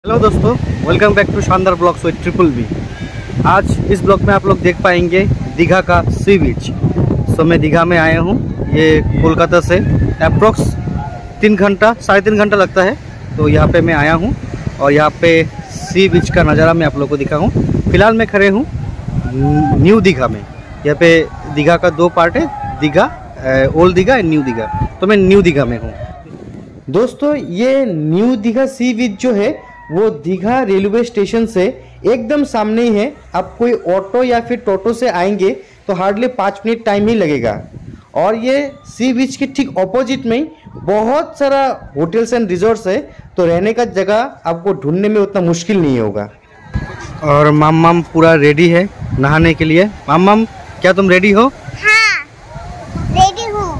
Hello दोस्तों, welcome back to शानदार blogs with triple B. आज इस ब्लॉग में आप लोग देख पाएंगे दीघा का सी बीच। सो मैं दीघा में आया हूँ। ये कोलकाता से अप्रोक्स 3 घंटा लगता है। तो यहाँ पे मैं आया हूँ और यहाँ पे सी बीच का नज़ारा मैं आप लोग को दिखाऊँ। फिलहाल मैं खड़े हूँ न्यू दीघा में। यहाँ पे दीघा का 2 पार्ट है, Digha old Digha and new Digha. तो मैं न्यू दीघा में हूँ। दोस्तों, ये न्यू दीघा सी बीच जो है वो दीघा रेलवे स्टेशन से एकदम सामने ही है। आप कोई ऑटो या फिर टोटो से आएंगे तो हार्डली 5 मिनट टाइम ही लगेगा। और ये सी बीच के ठीक ऑपोजिट में ही बहुत सारा होटल्स एंड रिजॉर्ट्स है, तो रहने का जगह आपको ढूंढने में उतना मुश्किल नहीं होगा। और माम पूरा रेडी है नहाने के लिए। माम, क्या तुम रेडी हो? हाँ, रेडी हूँ।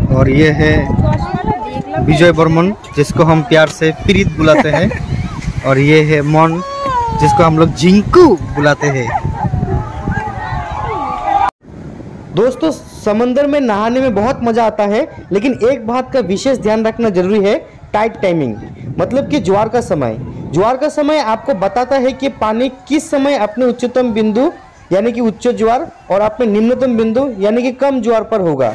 और ये है विजय बर्मन, जिसको हम प्यार से प्रीत बुलाते हैं। और ये है मन, जिसको हम लोग जिंकू बुलाते हैं। दोस्तों, समंदर में नहाने में बहुत मज़ा आता है, लेकिन एक बात का विशेष ध्यान रखना जरूरी है, टाइट टाइमिंग। मतलब कि ज्वार का समय आपको बताता है कि पानी किस समय अपने उच्चतम बिंदु यानी कि उच्च ज्वार और अपने निम्नतम बिंदु यानी कि कम ज्वार पर होगा।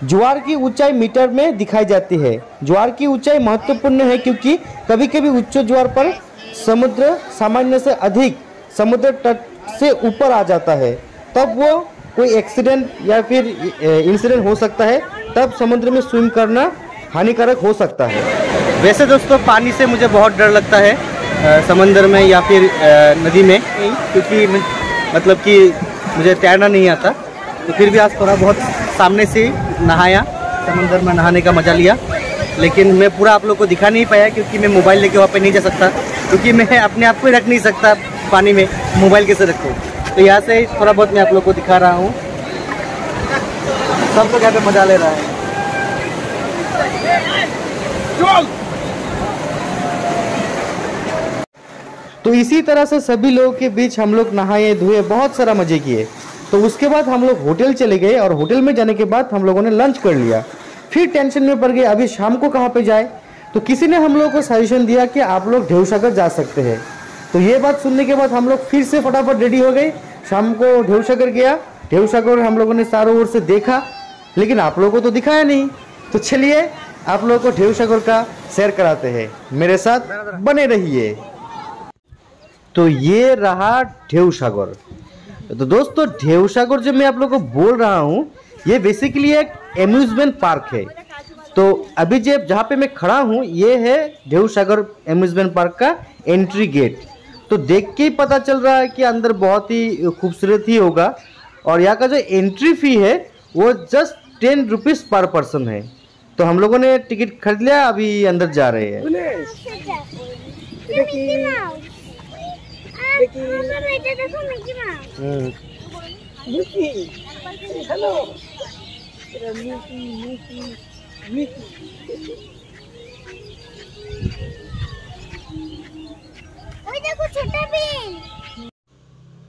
ज्वार की ऊंचाई मीटर में दिखाई जाती है। ज्वार की ऊंचाई महत्वपूर्ण है क्योंकि कभी कभी उच्च ज्वार पर समुद्र सामान्य से अधिक समुद्र तट से ऊपर आ जाता है, तब वो कोई एक्सीडेंट या फिर इंसिडेंट हो सकता है। तब समुद्र में स्विम करना हानिकारक हो सकता है। वैसे दोस्तों, पानी से मुझे बहुत डर लगता है समंदर में या फिर नदी में, क्योंकि मतलब कि मुझे तैरना नहीं आता। तो फिर भी आज थोड़ा बहुत सामने से नहाया, समंदर में नहाने का मज़ा लिया। लेकिन मैं पूरा आप लोग को दिखा नहीं पाया क्योंकि मैं मोबाइल लेके वहाँ पे नहीं जा सकता, क्योंकि मैं अपने आप को रख नहीं सकता पानी में। मोबाइल कैसे रखूँ? तो यहाँ से थोड़ा बहुत मैं आप लोग को दिखा रहा हूँ। सब लोग यहाँ पे मज़ा ले रहा है। तो इसी तरह से सभी लोगों के बीच हम लोग नहाए धोए, बहुत सारा मज़े किए। तो उसके बाद हम लोग होटल चले गए और होटल में जाने के बाद हम लोगों ने लंच कर लिया। फिर टेंशन में पड़ गए अभी शाम को कहाँ पे जाए। तो किसी ने हम लोगों को सजेशन दिया कि आप लोग ढेउसागर जा सकते हैं। तो ये बात सुनने के बाद हम लोग फिर से फटाफट रेडी हो गए। शाम को ढेउसागर गया। ढेउसागर हम लोगों ने चारों ओर से देखा, लेकिन आप लोगों को तो दिखाया नहीं। तो चलिए आप लोगों को ढेउसागर का सैर कराते हैं, मेरे साथ बने रहिए। तो ये रहा ढेउसागर। तो दोस्तों, ढेउसागर जो मैं आप लोगों को बोल रहा हूँ, ये बेसिकली एक एम्यूजमेंट पार्क है। तो अभी जहाँ पे मैं खड़ा हूँ, ये है ढेउसागर एम्यूजमेंट पार्क का एंट्री गेट। तो देख के ही पता चल रहा है कि अंदर बहुत ही खूबसूरत ही होगा। और यहाँ का जो एंट्री फी है वो जस्ट 10 रुपीज़ पर पर्सन है। तो हम लोगों ने टिकट खरीद लिया, अभी अंदर जा रहे हैं।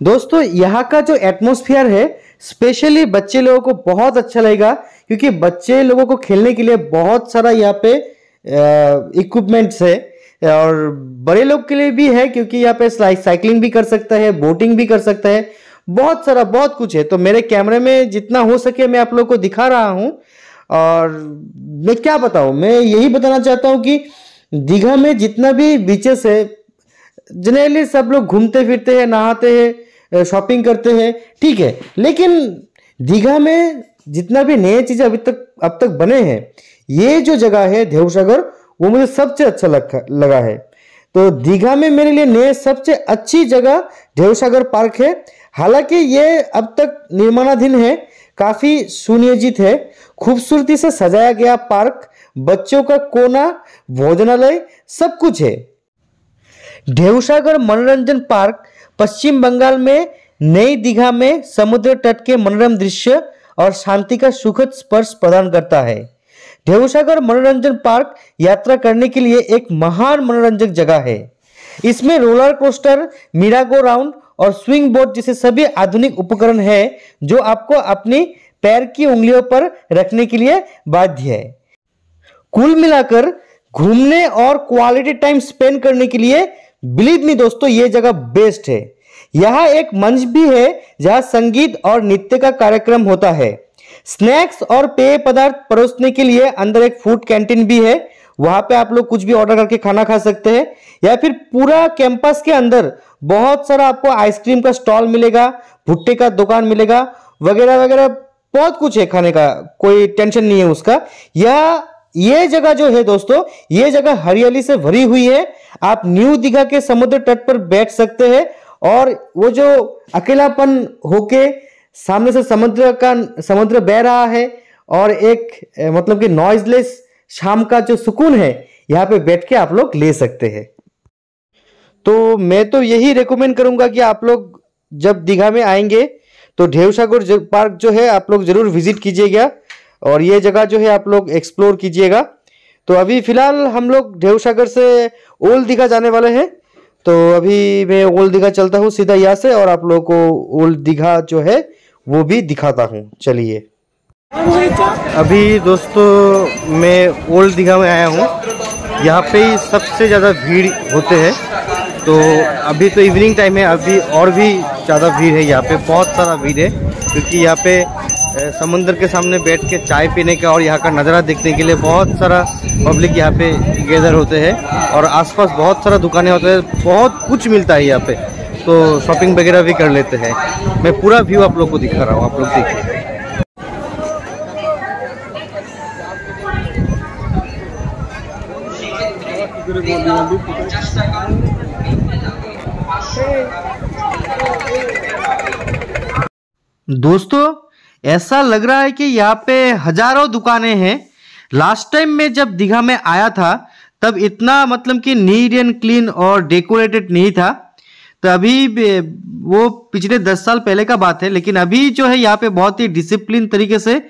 दोस्तों, यहाँ का जो एटमॉस्फेयर है स्पेशली बच्चे लोगों को बहुत अच्छा लगेगा, क्योंकि बच्चे लोगों को खेलने के लिए बहुत सारा यहाँ पे इक्विपमेंट्स है। और बड़े लोग के लिए भी है, क्योंकि यहाँ पे साइकिलिंग भी कर सकता है, बोटिंग भी कर सकता है, बहुत कुछ है। तो मेरे कैमरे में जितना हो सके मैं आप लोग को दिखा रहा हूँ। और मैं क्या बताऊँ, मैं यही बताना चाहता हूँ कि दीघा में जितना भी बीचेस है, जनरली सब लोग घूमते फिरते हैं, नहाते हैं, शॉपिंग करते हैं, ठीक है। लेकिन दीघा में जितना भी नए चीज़ें अब तक बने हैं, ये जो जगह है ढेउसागर, वो मुझे सबसे अच्छा लगा है। तो दीघा में मेरे लिए नए सबसे अच्छी जगह ढेउसागर पार्क है। हालांकि ये अब तक निर्माणाधीन है, काफ़ी सुनियोजित है, खूबसूरती से सजाया गया पार्क, बच्चों का कोना, भोजनालय, सब कुछ है। ढेउसागर मनोरंजन पार्क पश्चिम बंगाल में नई दीघा में समुद्र तट के मनोरम दृश्य और शांति का सुखद स्पर्श प्रदान करता है। ढेउसागर मनोरंजन पार्क यात्रा करने के लिए एक महान मनोरंजक जगह है। इसमें रोलर कोस्टर, मिरागो राउंड और स्विंग बोर्ड जैसे सभी आधुनिक उपकरण हैं, जो आपको अपनी पैर की उंगलियों पर रखने के लिए बाध्य है। कुल मिलाकर घूमने और क्वालिटी टाइम स्पेंड करने के लिए बिलीव मी दोस्तों ये जगह बेस्ट है। यहाँ एक मंच भी है जहाँ संगीत और नृत्य का कार्यक्रम होता है। स्नैक्स और पेय पदार्थ परोसने के लिए अंदर एक फूड कैंटीन भी है, वहां पे आप लोग कुछ भी ऑर्डर करके खाना खा सकते हैं। या फिर पूरा कैंपस के अंदर बहुत सारा आपको आइसक्रीम का स्टॉल मिलेगा, भुट्टे का दुकान मिलेगा, वगैरह वगैरह बहुत कुछ है खाने का, कोई टेंशन नहीं है उसका। ये जगह जो है दोस्तों, ये जगह हरियाली से भरी हुई है। आप न्यू दीघा के समुद्र तट पर बैठ सकते हैं और वो जो अकेलापन होके सामने से समुद्र बह रहा है और एक मतलब कि नॉइजलेस शाम का जो सुकून है यहाँ पे बैठ के आप लोग ले सकते हैं। तो मैं तो यही रेकमेंड करूंगा कि आप लोग जब दीघा में आएंगे तो ढेवसागर पार्क जो है आप लोग जरूर विजिट कीजिएगा और ये जगह जो है आप लोग एक्सप्लोर कीजिएगा। तो अभी फिलहाल हम लोग ढेवसागर से ओल्ड दीघा जाने वाले हैं, तो अभी मैं ओल्ड दीघा चलता हूँ सीधा यहाँ से और आप लोगों को ओल्ड दीघा जो है वो भी दिखाता हूँ। चलिए, अभी दोस्तों मैं ओल्ड दीघा में आया हूँ। यहाँ पे ही सबसे ज़्यादा भीड़ होते हैं। तो अभी तो इवनिंग टाइम है, अभी और भी ज़्यादा भीड़ है। यहाँ पे बहुत सारा भीड़ है क्योंकि यहाँ पे समुद्र के सामने बैठ के चाय पीने का और यहाँ का नज़ारा देखने के लिए बहुत सारा पब्लिक यहाँ पे गैदर होते हैं और आसपास बहुत सारा दुकानें होते हैं, बहुत कुछ मिलता है यहाँ पे, तो शॉपिंग वगैरह भी कर लेते हैं। मैं पूरा व्यू आप लोग को दिखा रहा हूँ, आप लोग देखिए। दोस्तों ऐसा लग रहा है कि यहाँ पे हजारों दुकानें हैं। लास्ट टाइम मैं जब दीघा में आया था तब इतना मतलब कि नीट एंड क्लीन और डेकोरेटेड नहीं था। तो अभी वो पिछले 10 साल पहले का बात है, लेकिन अभी जो है यहाँ पे बहुत ही डिसिप्लिन तरीके से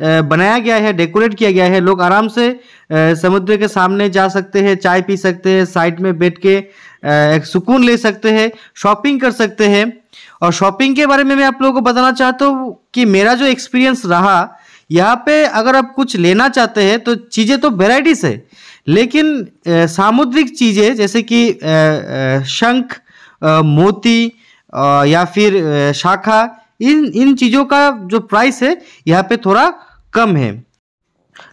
बनाया गया है, डेकोरेट किया गया है। लोग आराम से समुद्र के सामने जा सकते हैं, चाय पी सकते हैं, साइड में बैठ के एक सुकून ले सकते हैं, शॉपिंग कर सकते हैं। और शॉपिंग के बारे में मैं आप लोगों को बताना चाहता हूँ कि मेरा जो एक्सपीरियंस रहा यहाँ पे, अगर आप कुछ लेना चाहते हैं तो चीज़ें तो वेराइटीज है, लेकिन सामुद्रिक चीज़ें जैसे कि शंख, मोती या फिर शाखा, इन चीज़ों का जो प्राइस है यहाँ पे थोड़ा कम है।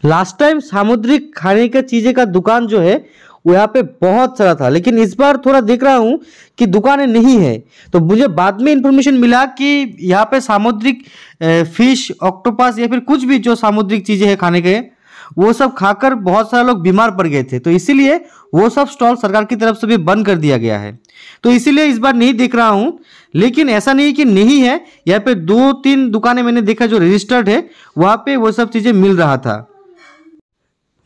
लास्ट टाइम सामुद्रिक खाने की चीज़ें का दुकान जो है वो यहाँ पे बहुत सारा था, लेकिन इस बार थोड़ा देख रहा हूँ कि दुकानें नहीं है। तो मुझे बाद में इंफॉर्मेशन मिला कि यहाँ पे सामुद्रिक फिश, ऑक्टोपस या फिर कुछ भी जो सामुद्रिक चीज़ें हैं खाने के, वो सब खाकर बहुत सारे लोग बीमार पड़ गए थे। तो इसीलिए वो सब स्टॉल सरकार की तरफ से भी बंद कर दिया गया है। तो इसीलिए इस बार नहीं देख रहा हूँ, लेकिन ऐसा नहीं कि नहीं है। यहाँ पे 2-3 दुकानें मैंने देखा जो रजिस्टर्ड है, वहाँ पे वो सब चीज़ें मिल रहा था।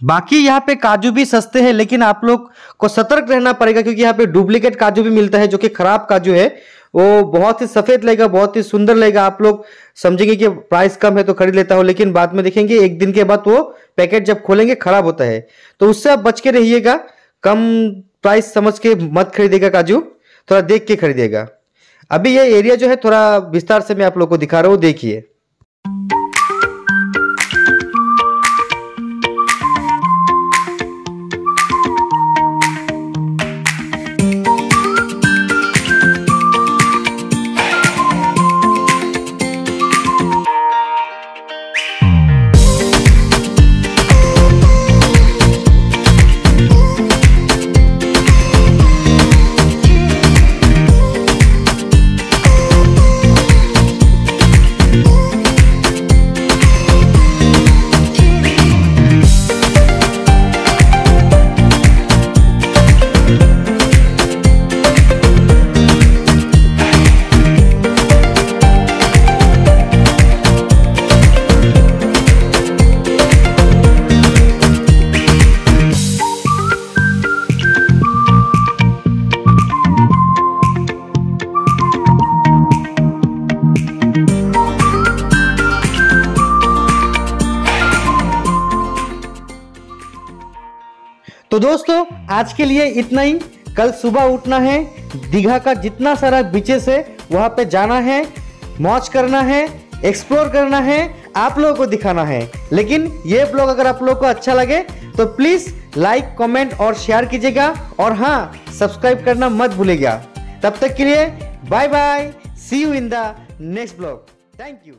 बाकी यहाँ पे काजू भी सस्ते हैं, लेकिन आप लोग को सतर्क रहना पड़ेगा क्योंकि यहाँ पे डुप्लीकेट काजू भी मिलता है, जो कि खराब काजू है। वो बहुत ही सफेद लगेगा, बहुत ही सुंदर लगेगा। आप लोग समझेंगे कि प्राइस कम है तो खरीद लेता हो, लेकिन बाद में देखेंगे 1 दिन के बाद वो पैकेट जब खोलेंगे खराब होता है। तो उससे आप बच के रहिएगा, कम प्राइस समझ के मत खरीदेगा काजू, थोड़ा देख के खरीदेगा। अभी ये एरिया जो है थोड़ा विस्तार से मैं आप लोग को दिखा रहा हूँ, देखिए। तो दोस्तों आज के लिए इतना ही। कल सुबह उठना है, दीघा का जितना सारा बीचेस है वहां पे जाना है, मौज करना है, एक्सप्लोर करना है, आप लोगों को दिखाना है। लेकिन ये ब्लॉग अगर आप लोगों को अच्छा लगे तो प्लीज लाइक कमेंट और शेयर कीजिएगा और हाँ सब्सक्राइब करना मत भूलिएगा। तब तक के लिए bye bye, see you in the next blog. Thank you.